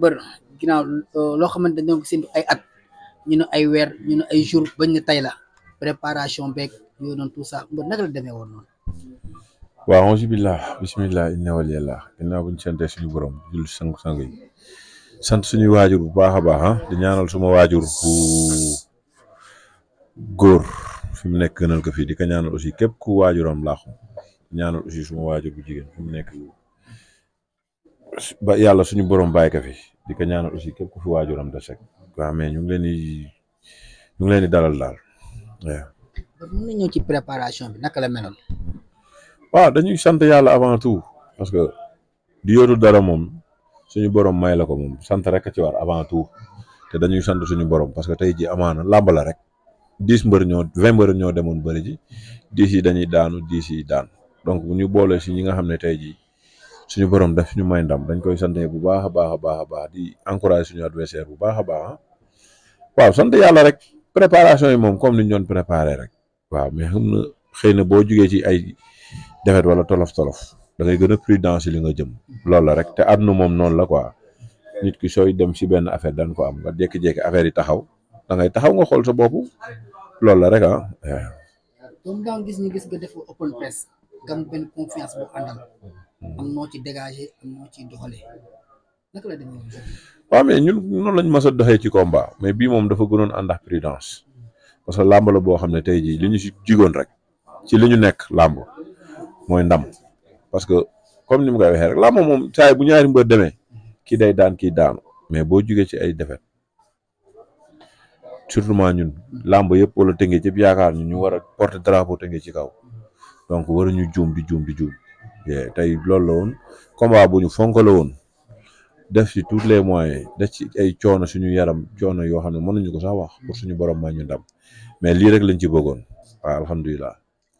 bër ginnaaw loo xamante ne ko séntu ay at ñu ne ay weer ñu ne ay jour bañ ne tey la préparation beeg yooyu noonu tout ça mbër naka la demee woon noonu. waaw auzu billah bismillah inna wal yàlla ginnaaw buñ sante suñu borom jul sang yi sant suñuy waajur bu baax a baax di ñaanal suma waajur bu góor fi mu nekk gënal ko fii di ko ñaanal aussi képp ku waajuram laaxu ñaanal aussi suma waajur bu jigéen fi mu nekk ba yàlla suñu borom bàyyi ko fi di ko ñaanal aussi képp ku fi waajuram des rek waaw mais ñu ngi leen di dalal daal waaw. mën na ñëw ci préparation bi naka la meloon. waaw dañuy sant yàlla avant tout parce que di yóotu dara moom suñu borom may la ko moom sant rek a ci war avant tout te dañuy sant suñu borom parce que tey ji amaana làmb la rek 20 mbër ñoo demoon bëri ji 10 yi dañuy daanu 10 yi daan donc bu ñu boolee si ñi nga xam ne tey ji suñu borom daf ñu may ndam dañ koy sante bu baax a baax di encourager suñu adversaire bu baax a baax waaw sant yàlla rek préparation yi moom comme ni ñu doon préparé rek waaw mais xam na xëy na boo jugee ci ay defet wala tolof da ngay gën a prudent si li nga jëm loolu la rek te àdduna moom noonu la quoi nit ki sooy dem si benn affaire dañ ko am nga jékki-jékki affaire yi taxaw da ngay taxaw nga xool sa bopp loolu la rek ah. donc daan gis nga def open press gam benn confiance bu àndal am noo ci dégager am noo ci doxalee naka la demee. waaw mais ñun noonu lañ mës a doxee ci combat mais bii moom dafa gënoon ànd ak prudence parce que làmb la boo xam ne tey jii li ñu si jigoon rek ci li ñu nekk làmb mooy ndam parce que comme ni mu koy waxee rek làmb moom saa bu ñaari mbër demee kii day daan kii daanu mais boo jugee ci ay defet surtout ñun làmb yëpp wala tëngee yëpp yaakaar ñu war a porter drapeau tëngee ci kaw donc waruñu juum di juum tey loolu la woon combat bu ñu fonk la woon def ci tous les moyens def ci ay coono suñu yaram coono yoo xam ne mënuñu ko sax wax pour suñu borom may ñu ndam mais lii rek lañ ci bëggoon waaw alhamdulilah.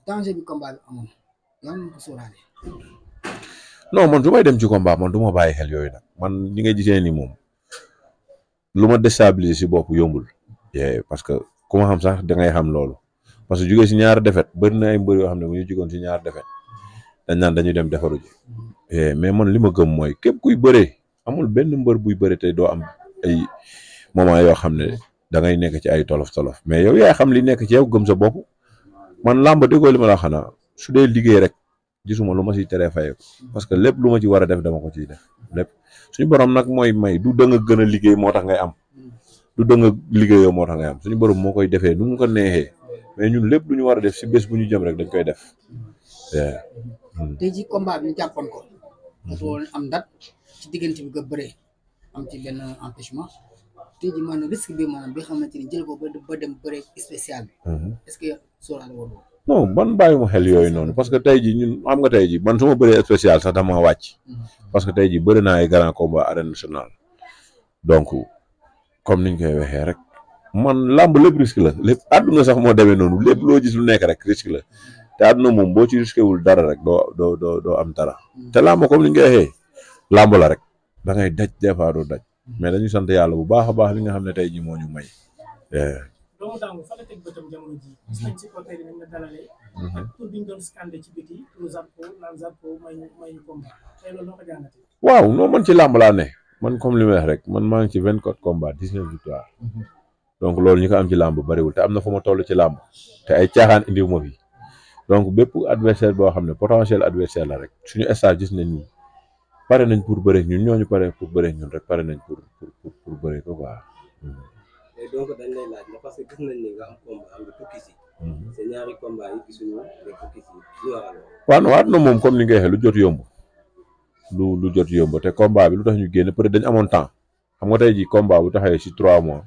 danger bi combat bi amoon lan nga ko sóoraale. non man su may dem ci combat man du ma bàyyi xel yooyu nag man li nga gisee ni moom lu ma déstabiliser si bopp yombul. parce que ku ma xam sax da ngay xam loolu parce que jugee si ñaar defet bëri na ay mbër yoo xam ne bu ñu jugoon si ñaar defet dañ naan dañuy dem defaru ji mais man li ma gëm mooy képp kuy bëree amul benn mbër buy bëri tey doo am ay moment yoo xam ne da ngay nekk ci ay tolof mais yow yaay xam li nekk ci yow gëm sa bopp man làmb déggoo li ma la xanaa su dee liggéey rek gisuma lu ma siy teree fayee ko parce que lépp lu ma ci war a def dama ko ciy def lépp suñu borom nag mooy may du da nga gën a liggéey moo tax ngay am du da nga liggéeyoo moo tax ngay am suñu borom moo koy defee nu mu ko neexee mais ñun lépp lu ñu war a def si bés bu ñu jëm rek dañ koy def. tey ji combat bi ñu jàppoon ko. dafa woon am date ci diggante bi nga bëree am ci benn empêchement tey ji maanaam risque bi maanaam bi nga xamante ni jël ko ba dem bëree spécial bi. est-ce que sóoraale woon non man bàyyi ma xel yooyu noonu parce que tey ji ñun xam nga tey ji man su ma bëree spécial sax dama wàcc. parce que tey ji bëri naa ay grand combat arène nationale donc comme niñ koy waxee rek man làmb lépp risque la lépp àdduna sax moo demee noonu lépp loo gis lu nekk rek risque la te àdduna moom boo ci risqué wul dara rek doo am dara te làmb comme niñ koy waxee làmb la rek da ngay daj des fois doo daj mais dañuy sant yàlla bu baax a baax li nga xam ne tey ji moo ñu may. doomu daangu fa la teg bëtam jamono ji gis nañ ci côté yi nañ la dalalee ak tur bi ñu doon scandé ci biti pour Zarko naan Zarko may ñu combat tey loolu noo ko jàngatee. waaw non man ci làmb laa ne man comme li may wax rek man maa ngi ci 24 combats 19 victoires donc loolu ñu ko am ci làmb bariwul te am na fu ma toll ci làmb te ay caaxaan indiw ma fi donc bépp adversaire boo xam ne potentiel adversaire la rek suñu staff gis nañ ni pare nañ pour bëre ñun ñooñu pare pour bëre ñun rek pare nañ pour bëre ko quoi. donc dañ lay laaj la parce que gis nañ ni nga am combat am nga tukki si. sa ñaari combat yi gisuñu nga tukki si lu waral. waaw non àdduna moom comme ni nga waxee lu jot yomb lu jot yomb te combat bi lu tax ñu génn peut être dañu amoon temps xam nga tey ji combat bu taxawee si 3 mois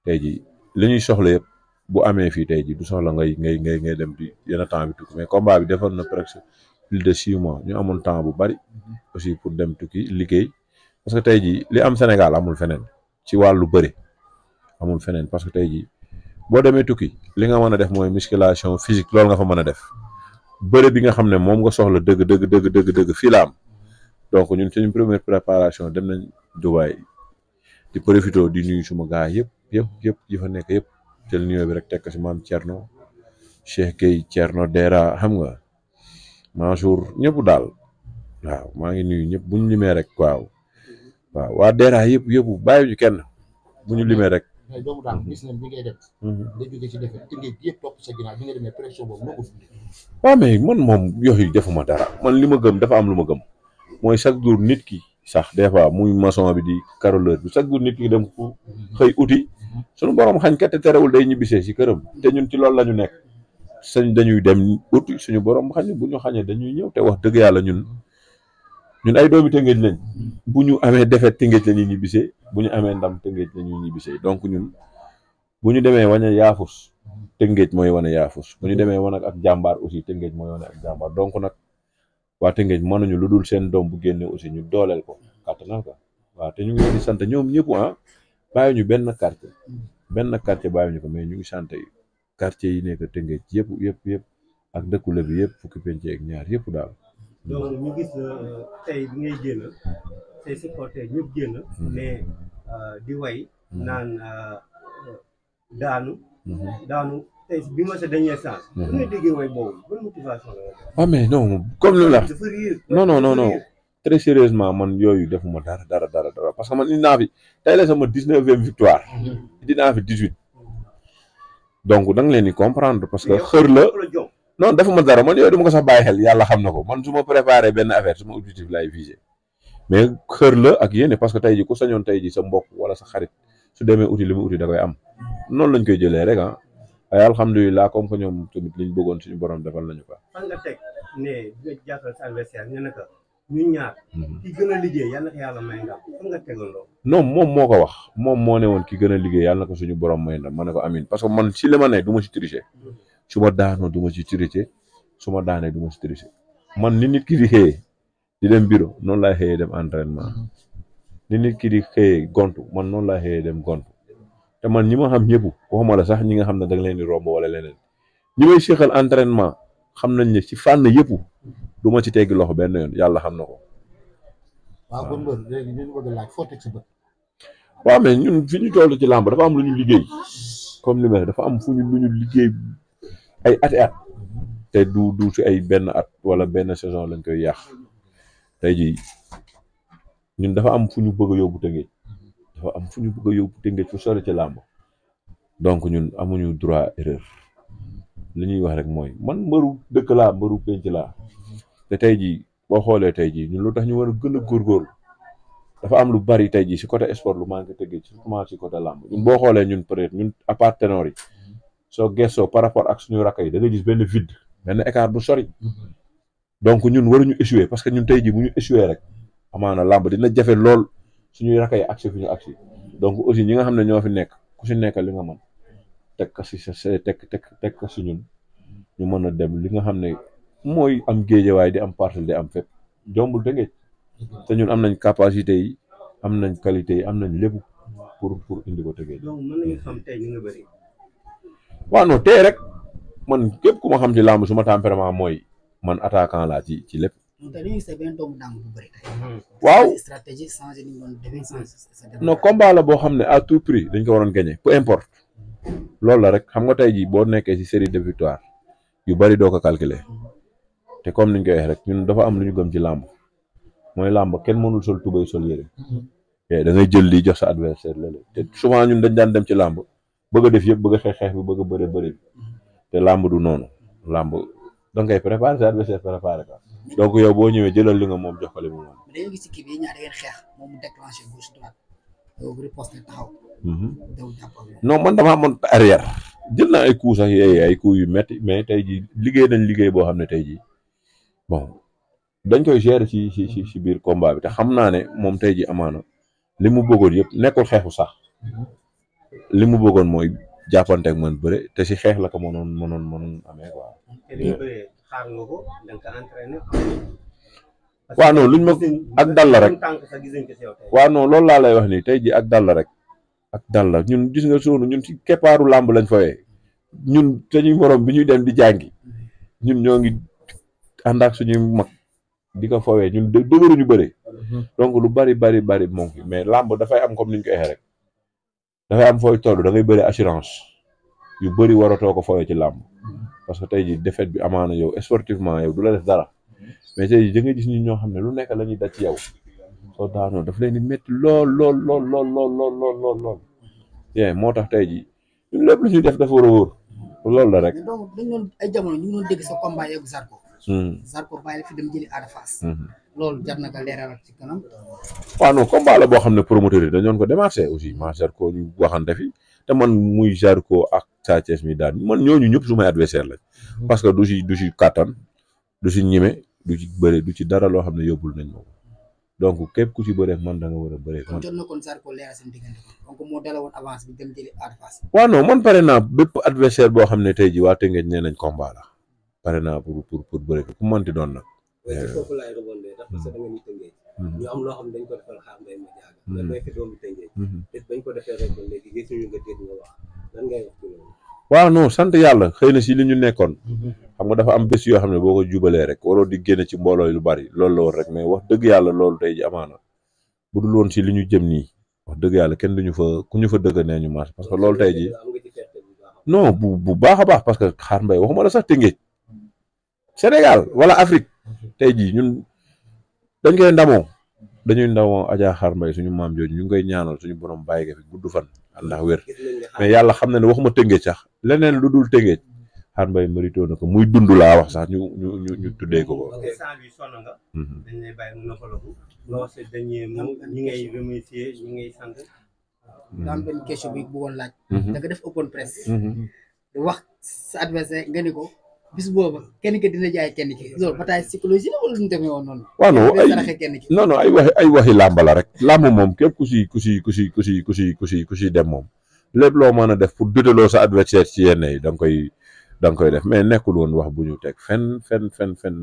tey ji li ñuy soxla yëpp bu amee fii tey ji du soxla ngay dem di yenn temps bi tukki mais combat bi defoon na presque plus de 6 mois ñu amoon temps bu bari aussi pour dem tukki liggéey parce que tey ji li am Sénégal amul feneen ci wàllu bëri. amul feneen parce que tey jii boo demee tukki li nga mën a def mooy musculation physique loolu nga fa mën a def bëre bi nga xam ne moom nga soxla dëgg fii la am donc ñun suñu première préparation dem nañ Dubaï di profité di nuyu suma gars yëpp yi fa nekk yëpp jël nuyoo bi rek tekk si maam Thierno Cheikh Gueye Thierno Dera xam nga Mansour ñëpp daal waaw maa ngi nuyu ñëpp buñ limee rek waaw waaw waa Dera yëpp bàyyi ñu kenn bu ñu limee rek. mais doomu daal gis nañ bi ngay dem. nga jóge ci defet Tëngéej yëpp topp sa ginnaaw bi nga demee pression boobu noo ko dundee. waaw mais man moom yooyu defuma dara man li ma gëm dafa am lu ma gëm mooy chaque jour nit ki sax des fois muy maçon bi di carreleur bi chaque jour nit ki dem ku xëy uti suñu borom xañ kat te terewul day ñibbisee si këram te ñun ci loolu la ñu nekk dañuy dem uti suñu borom xañ bu ñu xañee dañuy ñëw te wax dëgg yàlla ñun ay doomi Tëngéej lañ bu ñu amee defet Tëngéej la ñuy ñibbisee bu ñu amee ndam Tëngéej la ñuy ñibbisee donc ñun bu ñu demee wane yaafus Tëngéej mooy wane yaafus bu ñu demee wane ak jàmbaar aussi Tëngéej mooy wane ak jàmbaar donc nag waa Tëngéej mënuñu lu dul seen doom bu génne aussi ñu dooleel ko kàttanal ko waaw te ñu ngi leen di sant ñoom ñëpp bàyyi ñu benn quartier bàyyi ñu ko mais ñu ngi sant quartier yi nekk Tëngéej yëpp ak dëkku la bi yëpp fukki penc ak ñaar yëpp daal. donc ñu gis tey bi ngay génn say supporters ñëpp génn mais di way naan daanu tey bi ma sa dernier sens. bu nga déggee way boobu ban motivation la. waaw mais non comme lu la dafa riir non très sérieusement man yooyu defuma dara parce que man indi naa fi tey la sama 19e victoire dinaa fi 18 donc da nga leen di comprendre parce que xër la non defuma dara man yooyu dama ko sax bàyyi xel yàlla xam na ko man su ma préparé benn affaire suma objectif lay visé mais xër la ak yéene parce que tey ji ku sañoon tey ji sa mbokk wala sa xarit su demee uti li mu uti da koy am noonu lañ koy jëlee rek ay alhamdulilah comme que ñoom tamit liñ bëggoon suñu borom defal nañu ko. fan nga teg ne nga jàppal sa adversaire ñu ne ko ñun ñaar ki gën a liggéey yàlla na ko yàlla may ndam fan nga tegal loolu. non moom moo ko wax moom moo ne woon ki gën a liggéey yàlla na ko suñu borom may ndam ma ne ko amin parce que man si li ma ne du ma si tricher su ma daanoo du ma si tricher su ma daanee du ma si tricher man ni nit ki di xëyee di dem bureau noonu laay xëyee dem entraînement ni nit ki di xëyee gontu man noonu laay xëyee dem gontu te man ñi ma xam ñëpp waxuma la sax ñi nga xam ne da nga leen di romb wala leneen ñi may séqal entraînement xam nañ ne ci fànn yëpp du ma ci teggi loxo benn yoon yàlla xam na ko. waaw kon mbër léegi ñu bëgg a laaj foo teg sa bët. waaw mais ñun fi ñu toll ci làmb dafa am lu ñu liggéey comme li ma dafa am fu ñu lu ñu liggéey ay ati at te du ci ay benn at wala benn saison lañ koy yàq tey jii ñun dafa am fu ñu bëgg a yóbbu Tëngéej dafa am fu ñu bëgg a yóbbu Tëngéej fu sori ci làmb donc ñun amuñu droit erreur li ñuy wax rek mooy man mbëru dëkk laa mbëru penc laa te tey jii boo xoolee tey jii ñun lu tax ñu war a gën a góorgóorlu dafa am lu bari tey jii si côté sport lu manqué Tëngéej surtout si côté làmb ñun boo xoolee ñun peut-être ñun à part ténor yi soo gëstoo par rapport ak suñu rakk yi da nga gis benn vide benn écart bu sori donc ñun waruñu échouer parce que ñun tey jii bu ñu échouer rek amaana làmb dina jafe lool suñuy rakk yi agsi fi ñu agsi donc aussi ñi nga xam ne ñoo fi nekk ku si nekk li nga mën teg ko si sa teg ko si ñun ñu mën a dem li nga xam ne mooy am géejewaay di am parcelle di am fépp jombul Tëngéej te ñun am nañ capacité yi am nañ qualité yi am nañ lépp pour indi ko Tëngéej. donc mën nañu xam tey ni nga bëri. waaw non tey rek man képp ku ma xam ci làmb suma tempérament mooy man attaquant laa ci lépp. te dañuy gis benn doomu daangu bu bëri tey. waaw stratégie changé ni ñu doon defee non combat la boo xam ne à tout prix dañ ko waroon gagner peu importe loolu la rek xam nga tey jii boo nekkee ci série de victoire yu bari doo ko calculer te comme niñ koy wax rek ñun dafa am lu ñu gëm ci làmb mooy làmb kenn mënul sol tubay sol yére da ngay jël lii jox sa adversaire léeg-léeg te souvent ñun dañ daan dem ci làmb bëgg a def yëpp bëgg a xeex bi bëgg a bëri te làmb du noonu làmb da ngay préparer sa adversaire préparer ko donc yow boo ñëwee jëlal li nga moom jox ko li mu moom. mais dañoo gis ci kii bi ñaar da ngeen xeex moom mu déclenché gauche droite yow riposte taxaw. non man dama amoon arrière jël naa ay coups sax ay coups yu metti mais tey jii liggéey nañ liggéey boo xam ne tey jii bon dañ koy gérer ci biir combat bi te xam naa ne moom tey jii amaana li mu bëggoon yëpp nekkul xeexu sax li mu bëggoon mooy jàppanteeg man bëre te si xeex la ko mënoon amee quoi. te li nga bëree xaar nga ko da nga ko entraîné. waaw non luñ ma ak dal la rek waaw non loolu laa lay wax nii tey jii ak dal la rek ak dal la ñun gis nga soonu ñun ci keppaaru làmb lañ fawee ñun dañuy morom bi ñuy dem di jàngi ñun ñoo ngi ànd ak suñuy mag di ko fawee ñun dëgëruñu bëre donc lu bari moom fi mais làmb dafay am comme niñ ko waxee rek dafay am fooy toll da ngay bëri assurance yu bëri waratoo ko fawee ci làmb parce que tey jii défaite bi amaana yow sportivement yow du la def dara mais tey jii da ngay gis ñi ñoo xam ne lu nekk la ñuy daj ci yow soo daanoo daf leen di métti lool lool lool lool lool lool lool lool lool moo tax tey jii ñun lépp lu ñuy def dafa war a wóor loolu la rek. donc dañ doon ay jamono ñu ngi doon dégg sa combat yeeg Zarko. Zarko bàyyi la fi dem jëli Ada Fass. loolu jar na ko leeral ci kanam. waaw non combat la boo xam ne promoteur yi dañoon ko démarché aussi ma Zarko ñu waxante fi te man muy Zarko ak Sa Thiès mi daan man ñooñu ñëpp su may adversaire lañ parce que du si kàttan du si ñime du ci bëre du ci dara loo xam ne yóbbul nañ ma ko donc képp ku ci bëree man da nga war a bëree man. jot na kon Zarko leeral seen diggante donc moo dala woon avance bi dem jëli Ada Fass. waaw non man pare naa bépp adversaire boo xam ne tey ji waa Tëngéej nee nañ combat la pare naa pour bëre ko ku mënti doon nag. foofu laay rebondir ndax parce que da nga ni Tëngéej ñu am loo xam ne dañ ko defal xaar mbay ma jaaga nga nekk doomu Tëngéej te bañ ko defee rek léegi gisuñu nga dégg nga wax lan ngay wax ci loolu. waaw non sant yàlla xëy na si li ñu nekkoon xam nga dafa am bés yoo xam ne boo ko jubalee rek waroo di génne ci mbooloo lu bari loolu la woon rek mais wax dëgg yàlla loolu tey ji amaana bu dul woon si li ñu jëm nii wax dëgg yàlla kenn duñu fa ku ñu fa dëgg nee ñu marché parce que loolu tey ji non bu baax a baax parce que xaar mbay waxuma la sax Tëngéej Sénégal wala Afrique tey jii ñun dañ koy dañuy ndamoo Adja xaar mbay suñu maam jooju ñu ngi koy ñaanal suñu borom bàyyi ko fi gudd fan ndax wér mais yàlla xam na ne waxuma Tëngéej sax leneen lu dul Tëngéej xaar mbay mérito na ko muy dund laa wax sax ñu tuddee ko ko. instant bi sonn nga. dañ lay bàyyi mu noppalaku. loo xam ne dañuy ñi ngay remercier ñi ngay sant. daa am benn question bi bëggoon laaj. da nga def open press. wax sa adversaire nga ni ko bis boobu kenn ki dina jaay kenn ki loolu bataille psychologie la wala ñu demee woon noonu. waaw non ay waxi làmb la rek làmb moom képp ku si dem moom lépp loo mën a def pour duteloo sa adversaire ci yenn yi da nga koy def mais nekkul woon wax bu ñu teg fenn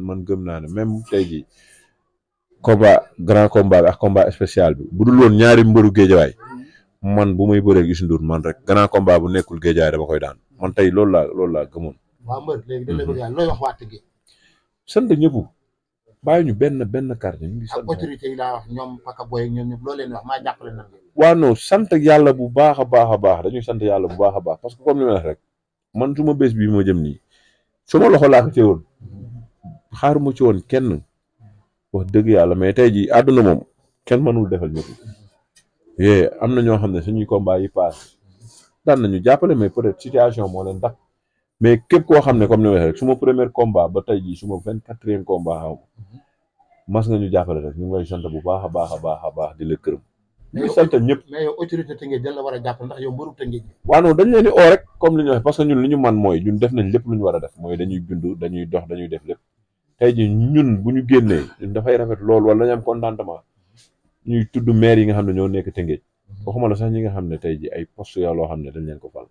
man gëm naa ne même tey jii grand combat ak combat spécial bi bu dul woon ñaari mbëru géejawaay man bu may bëree Youssou Ndour man rek grand combat bu nekkul géejawaay dama koy daan man tey loolu laa gëmoon. waaw mbër léegi dañ la bëgg yàlla looy wax waa Tëngéej. sant ñëpp bàyyi ñu benn quartier ñu ngi sant ak autorité yi laa wax ñoom Paka Boy ak ñoom ñëpp loo leen wax maa jàppale na nga. waaw non sant yàlla bu baax a baax dañuy sant yàlla bu baax a baax parce que comme li ma wax rek man suma bés bii ma jëm nii suma loxo laa ko ci woon xaaruma ci woon kenn wax dëgg yàlla mais tey jii àdduna moom kenn mënul defal ñëpp am na ñoo xam ne suñuy combat yi paas daan nañu jàppale mais peut-être situation moo leen tax mais képp koo xam ne comme ni ma waxee rek suma premier combat ba tey jii suma 24e combat xaw mas nga ñu jàppale rek ñu ngi lay sant bu baax a baax di la gërëm. ñu sant ñëpp mais yow autorité Tëngéej dañ la war a jàppale ndax yow mbëru Tëngéej. waaw non dañ leen di oo rek comme li ñu wax parce que ñun li ñu man mooy ñun def nañ lépp lu ñu war a def mooy dañuy bindu dañuy dox dañuy def lépp tey jii ñun bu ñu génnee ñun dafay rafet loolu wala dañu am contentement ñuy tudd maire yi nga xam ne ñoo nekk Tëngéej waxuma la sax ñi nga xam ne tey jii ay poste yoo loo xam ne dañ leen ko fal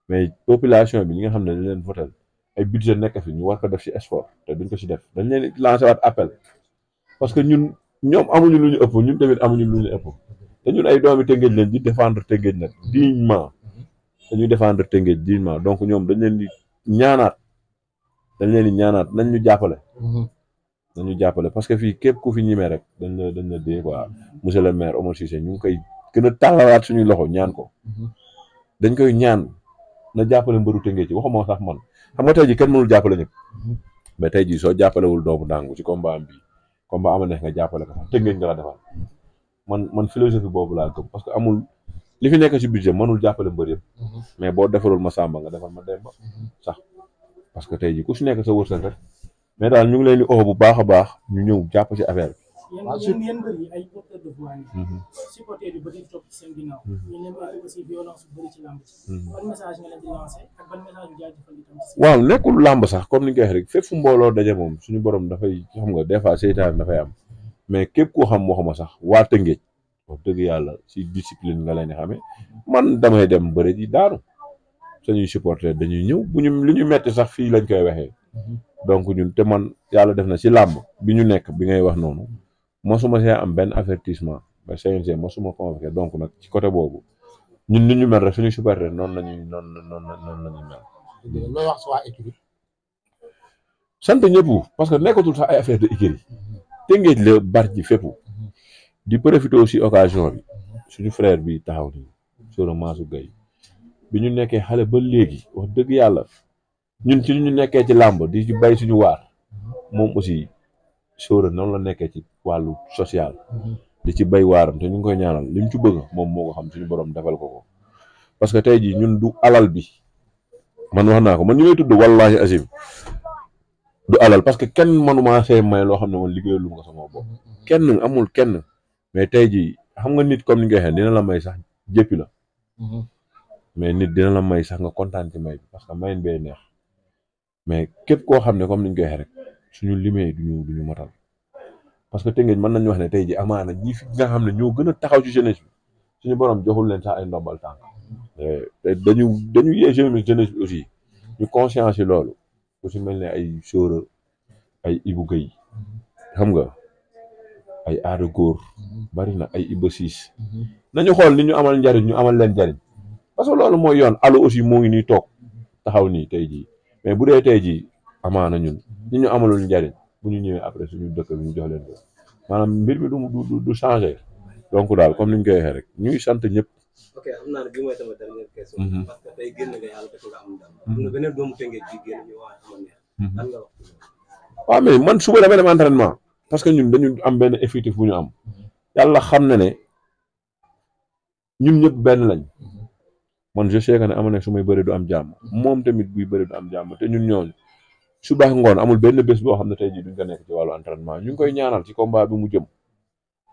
mais population bi ñi nga xam ne dañ leen votel ay budget nekk fi ñu war ko def ci sport te duñ ko ci def dañ leen lancé waat appel parce que ñoom amuñu lu ñu ëpp ñun tamit amuñu lu ñu ëpp te ñun ay doomi Tëngéej leen di défendre Tëngéej nag dignement dañuy défendre Tëngéej dignement donc ñoom dañ leen di ñaanaat nañ ñu jàppale nañu jàppale parce que fii képp ku fi ñimee rek dañ la dee quoi monsieur le maire Omar Cissé ñu ngi koy gën a tàllalaat suñuy loxo ñaan ko dañ koy ñaan na jàppale mbëru Tëngéej ci waxuma sax man xam nga tey jii kenn mënul jàppale ñëpp mais tey jii soo jàppalewul doomu Dangu ci combat am bi combat ama neex nga jàppale ko sax Tëngéej nga la defal man philosophie boobu laa gëm parce que amul li fi nekk ci budget mënul jàppale mbër yëpp mais boo defarul ma Samba nga defal ma Demba sax parce que tey jii ku si nekk sa wërsëg rek mais daal ñu ngi leen di oo bu baax a baax ñu ñëw jàpp ci affaire bi. yéen mbër yi ay porteurs de voix supporters yu bëri topp ci seen ginnaaw ñu leen di aussi violence bu bëri ci làmb ban message nga leen di lancé ak ban message yu jaajëfal itam ci waaw nekkul làmb sax comme ni nga ko waxee rek fépp fu mbooloo daje moom suñu borom dafay xam nga des fois seytaan dafay am mais képp koo xam waxuma sax waa Tëngéej wax dëgg yàlla ci discipline nga leen di xamee man damay dem bëri ji daanu suñuy supporter dañuy ñëw bu ñu li ñu metti sax fii lañ koy waxee donc ñun te man yàlla def na ci làmb bi ñu nekk bi ngay wax noonu mosuma see am benn avertissement ba CNG mosuma convoqué donc nag ci côté boobu ñun ni ñu mel rek suñuy supporter noonu lañuy mel. looy wax si waa équipe. sant ñëpp parce que nekkatul sax ay affaire de équipe Tëngéej la bar ji fépp di profiter aussi occasion bi suñu frère bi taxaw nii Sora Massou Gueye bi ñu nekkee xale ba léegi wax dëgg yàlla ñun ci ñu nekkee ci làmb di ci bay suñu waar moom aussi Sora noonu la nekkee ci wàllu social di ci bay waaram te ñu ngi koy ñaanal li mu ci bëgg moom moo ko xam suñu borom defal ko ko parce que tey jii ñun du alal bi man wax naa ko man ñu may tudd wallahi azim du alal parce que kenn mënuma see may loo xam ne man liggéeyal lu ma ko sama bopp kenn amul kenn mais tey jii xam nga nit comme ni nga waxee dina la may sax jëppi la mais nit dina la may sax nga kontaan ci may bi parce que mayin bee neex mais képp koo xam ne comme ni ñu koy waxee rek suñu limee duñu matal parce que Tëngéej mën nañu wax ne tey ji amaana ñi fi nga xam ne ñoo gën a taxaw ci jeunesse bi suñu borom joxul leen sax ay ndombal tànk te dañu yee jeunesse bi aussi ñu conscience yi loolu ku si mel ne ay Sóora ay Ibou Guèye xam nga ay Aada Góor bari na ay Iba Siis nañu xool ni ñu amal njariñ ñu amal leen njariñ parce que loolu mooy yoon Allo aussi moo ngi nii toog taxaw nii tey jii mais bu dee tey jii amaana ñun ñi ñu amalul njariñ bu ñu ñëwee après suñu dëkk bi ñu jox leen ko maanaam mbir mi du changé donc daal comme ni ñu koy waxee rek ñuy sant ñëpp. ok xam naa ne bii mooy sama dernière question. parce que tey génn nga yàlla def nga am ndam. am na beneen doomu Tëngéej bi génn ñu wax ama neex. lan nga wax. waaw mais man suba damay dem entraînement parce que ñun dañu am benn effectif bu ñu am yàlla xam na ne ñun ñëpp benn lañ man je sais que ne ama neex su may bëri du am jàmm moom tamit buy bëri du am jàmm te ñun ñooñu. suba ngoon amul benn bés boo xam ne tey jii duñ ko nekk ci wàllu entraînement ñu ngi koy ñaanal ci combat bi mu jëm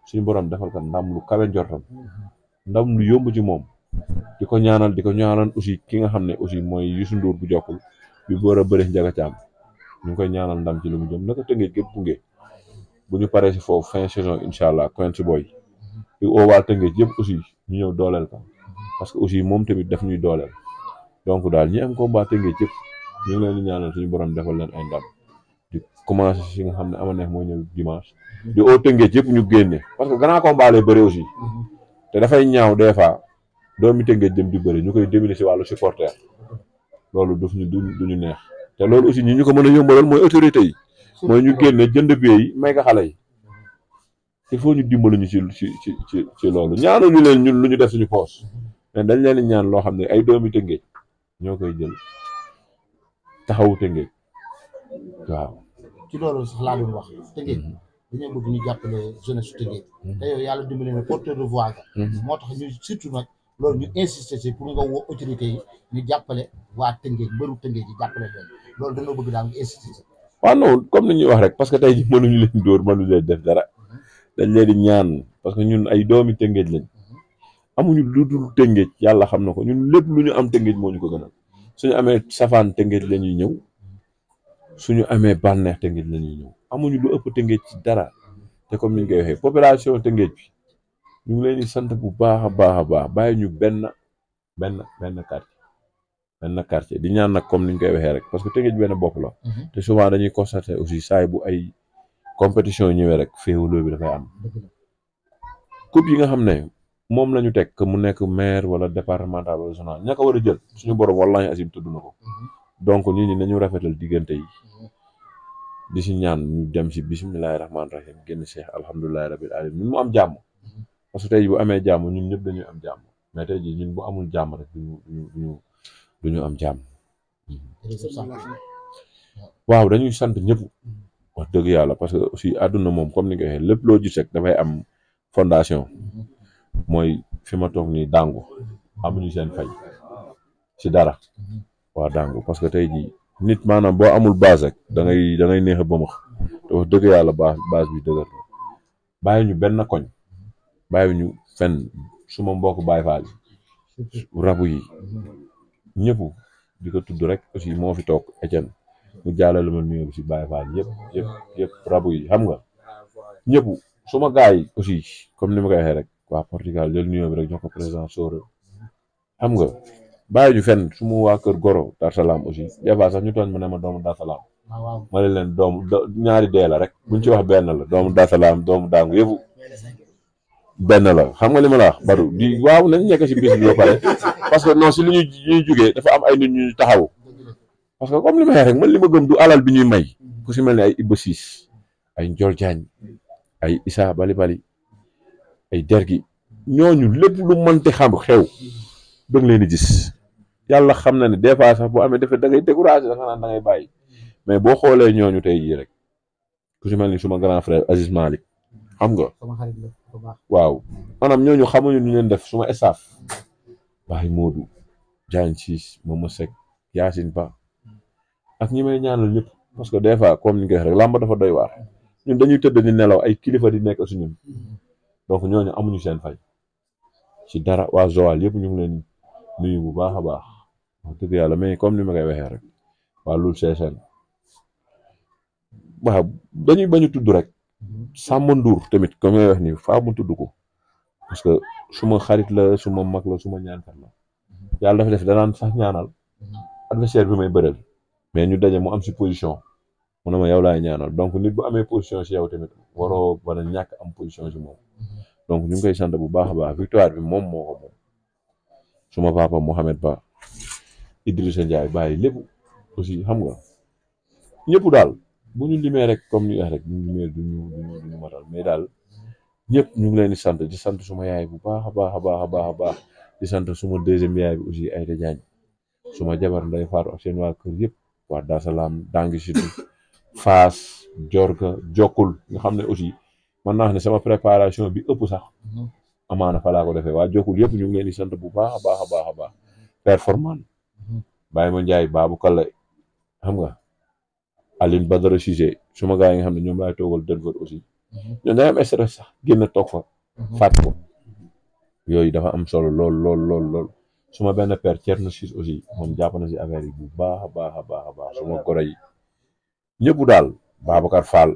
suñu borom defal ko ndam lu kawe njortam ndam lu yomb ci moom di ko ñaanal aussi ki nga xam ne aussi mooy Youssou Ndour bu jokkul bi war a bëri Njaga Caam ñu ngi koy ñaanal ndam ci li mu jëm naka Tëngéej gépp gunge bu ñu paree si foofu fin saison incha allah Quench Boy di oo waa Tëngéej yëpp aussi ñu ñëw dooleel ko parce que aussi moom tamit daf ñuy dooleel donc daal ñi am combat Tëngéej yëpp ñu ngi leen di ñaanal suñu borom defal leen ay ndam di commencé si nga xam ne ama neex mooy ñëw dimanche di oo Tëngéej yëpp ñu génne parce que grand combat lay bëri aussi te dafay ñaaw des fois doomi Tëngéej dem di bëri ñu koy déminer si wàllu supporter loolu duñu neex te loolu aussi ñi ñu ko mën a yombalal mooy autorité yi mooy ñu génne jënd bee yi may nga xale yi il faut ñu dimbali ñu ci loolu ñaanuñu leen ñun lu ñu def suñu poos mais dañ leen di ñaan loo xam ne ay doomi Tëngéej ñoo koy jël taxawu Tëngéej waaw. ci loolu sax laa doon wax Tëngéej dañoo bëgg ñu jàppale jeunesse su Tëngéej te yow yàlla dimbali na porteur de voix ga moo tax ñu surtout nag loolu ñu insister ci pour nga woo autorité yi ñu jàppale waa Tëngéej mbëru Tëngéej yi jàppale leen loolu dañoo bëgg daal nga insister ci. waaw non comme ni ñuy wax rek parce que tey jii mënuñu leen dóor mënuñu leen def dara dañ leen di ñaan parce que ñun ay doomi Tëngéej lañ amuñu lu dul Tëngéej yàlla xam na ko ñun lépp lu ñu am Tëngéej moo ñu ko gënal. suñu amee safaan Tëngéej la ñuy ñëw suñu amee bànneex Tëngéej la ñuy ñëw amuñu lu ëpp Tëngéej ci dara te comme ni ñu koy waxee population Tëngéej bi ñu ngi leen di sant bu baax a baax bàyyi ñu benn quartier di ñaan nag comme ni ñu koy waxee rek parce que Tëngéej benn bopp la te souvent dañuy constater aussi saay bu ay compétition ñëwee rek féewaloo bi dafay am coupe yi nga xam ne moom la ñu teg que mu nekk maire wala départemental wala régional ña ko war a jël suñu borom wallahi azim tudd na ko donc nit ñi nañu rafetal diggante yi di si ñaan ñu dem si bisimilahi rahmaani rahim génn seex alhamdulilahi rabil alamin ñun mu am jàmm parce que tey bu amee jàmm ñun ñëpp dañuy am jàmm mais tey jii ñun bu amul jàmm rek duñu am jàmm. waaw dañuy sant ñëpp wax dëgg yàlla parce que aussi àdduna moom comme ni nga waxee lépp loo gis rek dafay am fondation. mooy fi ma toog nii dàngu amuñu seen fay ci dara waa dàngu parce que tey jii nit maanaam boo amul base rek da ngay neex a bëmax te wax dëgg yàlla base bi dëgër la bàyyi ñu benn koñ bàyyi ñu fenn suma mbokk Baay Faal rabu yi ñëpp di ko tudd rek aussi moo fi toog Etienne mu jàllale ma nuyoo bi si Baay Faal yëpp rabu yi xam nga ñëpp suma gaay yi aussi comme ni ma koy waxee rek waa Portugal jël nuyoo bi rek jox ko président Sóora xam nga bàyyi ñu fenn su ma waa kër Goro Dar Salaam aussi des fois sax ñu tooñ ma ne ma doomu Dar Salaam ma ne leen doomu ñaari dee la rek buñ ci wax benn la doomu Dar Salaam doomu Dangu yëpp benn la xam nga li ma la wax Badou di waaw nañ nekk si bis bi ba pare parce que non si li ñuy jugee dafa am ay nit ñu taxaw parce que comme li ma waxee rek man li ma gëm du alal bi ñuy may ku si mel ne ay Iba Siis ay Ndiol Diagne ay Issa Bali ay dergi ñooñu lépp lu mënti xam xew dëgg leen di gis yàlla xam na ne des fois sax boo amee defee da ngay découragé da nga naan da ngay bàyyi mais boo xoolee ñooñu tey jii rek ku si mel ni suma grand frère Aziz Malick xam nga sama xarit la bu baax. waaw maanaam ñooñu xamuñu ñu leen def suma staff Baye Modou Diagne Ciss Mama Seck Yacine Ba ak ñi may ñaanal ñëpp parce que des fois comme ni nga wax rek làmb dafa doy waar ñun dañuy tëdd di nelaw ay kilifa di nekk si ñun donc ñooñu amuñu seen fay ci dara waa Joal yëpp ñu ngi leen nuyu bu baax a baax wax dëgg yàlla mais comme ni ma koy waxee rek waa Loul Sessène waaw dañuy bañu tudd rek Samba Ndour tamit comme ngay wax ni faa mu tudd ko parce que suma xarit la suma mag la suma ñaankat la yàlla dafa def danaan sax ñaanal adversaire bi may bëreel mais ñu daje mu am si position mu ne ma yow laay ñaanal donc nit bu amee position si yow tamit waroo ba a ñàkk am position si moom donc ñu ngi koy sant bu baax a baax victoire bi moom moo ko moom suma papa Mohamed Ba Idrissa Ndiaye bàyyi lépp aussi xam nga ñëpp daal bu ñu limee rek comme ni wax rek ñu limee duñu matal mais daal ñëpp ñu ngi leen di sant suma yaay bu baax a baax a baax a baax a baax di sant suma deuxième yaay bi aussi Aïda Diagne suma jabar Ndeye Fatou ak seen waa kër yëpp waa Dar Salaam Dangi Sud Fass Jorga Jokkul nga xam ne aussi man naa wax ne sama préparation bi ëpp sax amaana fa laa ko defee waa Jokkul yëpp ñu ngi leen di sant bu baax a baax a baax a baax performant Baye Ma Ndiaye Babou Kale xam nga Aline Badara Cissé suma gars yi nga xam ne ñoom laay toogal Denver aussi ñoom dañuy am stress sax génn toog fa faat ko yooyu dafa am solo lool suma benn père Thierno Ciss aussi moom jàpp na si affaire yi bu baax a baax a baax a baax suma goro yi ñëpp daal Babacar Fall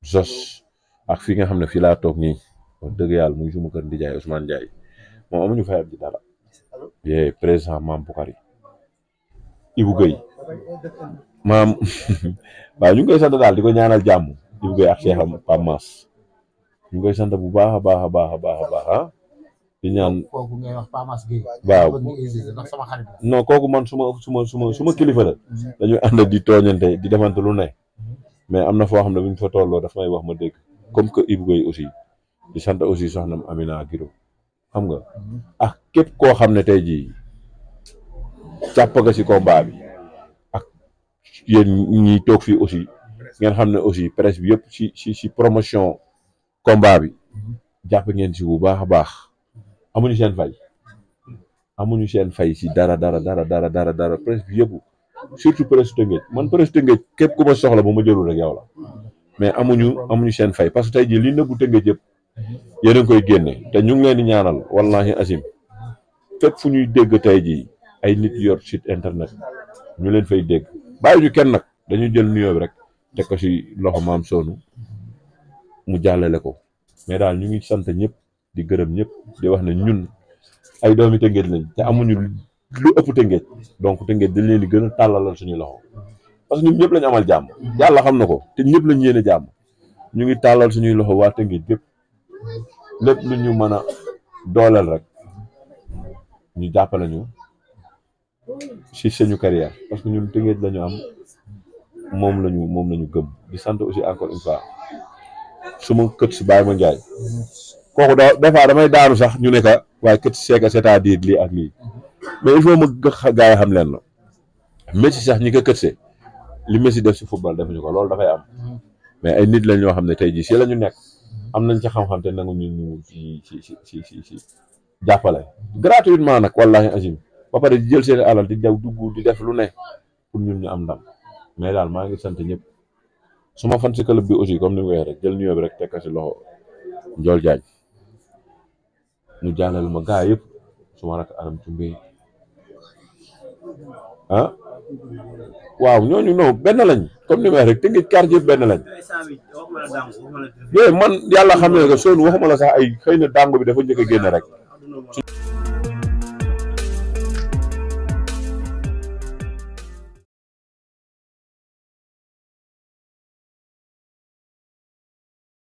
Jos ak fi nga xam ne fii laa toog nii wax dëgg yàlla muy suma kër Ndiaye Ousmane Ndiaye moom amuñu fayam ci dara yee président Mame Boukari Ibou Gueye maam waaw ñu ngi koy sant daal di ko ñaanal jàmm Ibou Gueye ak Cheikh Pam Mass ñu ngi koy sant bu baax a baax a baax a baax a baax ah di ñaan kooku ngay wax Pam Mass Gueye waaw ndax sama xarit la. non kooku man suma kilifa la dañuy ànd di tooñante di defante lu ne mais am na foo xam ne bu ñu fa tolloo daf may wax ma dégg comme que Ibou Gueye aussi di sant aussi soxnam Amina Giro xam nga ak képp koo xam ne tey jii jàpp nga si combat bi ak yéen ñi toog fii aussi ngeen xam ne aussi presse bi yëpp si promotion combat bi jàpp ngeen si bu baax a baax amuñu seen fay si dara presse bi yëpp surtout presse Tëngéej man presse Tëngéej képp ku ma soxla bu ma jëlul rek yow la mais amuñu seen fay parce que tey jii li nëbbu Tëngéej yëpp yéen a ngi koy génne te ñu ngi leen di ñaanal wallahi azim fépp fu ñuy dégg tey jii ay nit yor site internet ñu leen fay dégg bàyyi ñu kenn nag dañuy jël nuyoo bi rek teg ko si loxo maam Sonu mu jàllale ko mais daal ñu ngi sant ñëpp di gërëm ñëpp di wax ne ñun ay doomi Tëngéej lañ te amuñu lu ëpp Tëngéej donc Tëngéej dañ leen di gën a tàllalal suñu loxo parce que ñun ñëpp lañu amal jàmm yàlla xam na ko te ñëpp lañ yéene jàmm ñu ngi tàllal suñuy loxo waa Tëngéej gépp lépp lu ñu mën a dooleel rek ñu jàppale ñu si suñu carrière parce que ñun Tëngéej lañu am moom lañu gëm di sant aussi encore une fois suma kët si Baye Ma Ndiaye kooku des fois damay daanu sax ñu ne ka waaye kët si c'est-à-dire lii ak lii mais il faut ma gaa yi xam leen la Messi sax ñi ko kët see li Messi def si football defuñu ko loolu dafay am mais ay nit lañ ñoo xam ne tey jii si la ñu nekk am nañ ci xam-xam te nangu ñu ci jàppale gratuitement nag wallahi azim ba pare di jël seen alal di daw dugg di def lu ne pour ñun ñu am ndam mais daal maa ngi sant ñëpp suma fan si club bi aussi comme ni nga waxee rek jël nuyoo bi rek teg ko si loxo Ndiol Diagne mu jàllal ma gaa yëpp suma rak aram ci mbéy ah waaw ñooñu non benn lañ comme ni ma waxee rek Tëngéej quartier yëpp benn lañ yooyu man yàlla xam ne que Sonu waxuma la sax ay xëy na dàngu bi dafa njëkk a génn rek